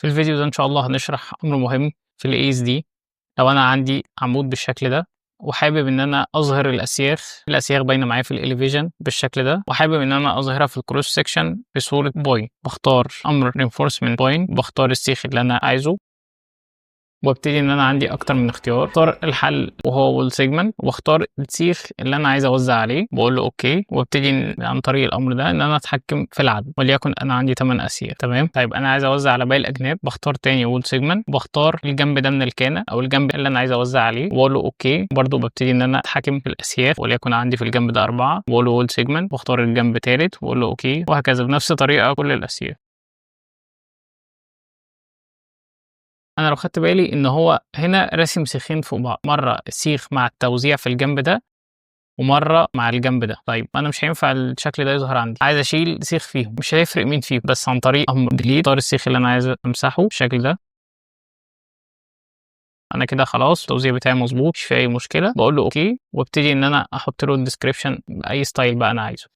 في الفيديو ده إن شاء الله هنشرح أمر مهم في الASD. لو أنا عندي عمود بالشكل ده وحابب إن أنا أظهر الأسياخ باينة معايا في الElevation بالشكل ده، وحابب إن أنا أظهرها في الCross section بصورة point، باختار أمر Reinforcement Point، باختار السيخ اللي أنا عايزه، وابتدي ان انا عندي اكتر من اختيار، اختار الحل وهو وول سيجمنت، واختار السيخ اللي انا عايز اوزع عليه، بقول له اوكي، وابتدي عن طريق الامر ده ان انا اتحكم في العدد، وليكن انا عندي 8 اسياخ. تمام. طيب انا عايز اوزع على باقي الاجناب، بختار تاني وول سيجمنت، بختار الجنب ده من الكانه او الجنب اللي انا عايز اوزع عليه، واقول له اوكي، برده ببتدي ان انا اتحكم في الاسياخ، وليكن عندي في الجنب ده 4، بقول له وول سيجمنت، واختار الجنب تالت واقول له اوكي، وهكذا بنفس الطريقه كل الاسياخ. أنا لو خدت بالي إن هو هنا راسم سيخين فوق بعض، مرة سيخ مع التوزيع في الجنب ده ومرة مع الجنب ده. طيب أنا مش هينفع الشكل ده يظهر عندي، عايز أشيل سيخ فيهم، مش هيفرق مين فيهم، بس عن طريق أمر ديليت اختار السيخ اللي أنا عايز أمسحه بالشكل ده. أنا كده خلاص التوزيع بتاعي مظبوط، مش في أي مشكلة، بقول له أوكي، وابتدي إن أنا أحط له الديسكريبشن بأي ستايل بقى أنا عايزه.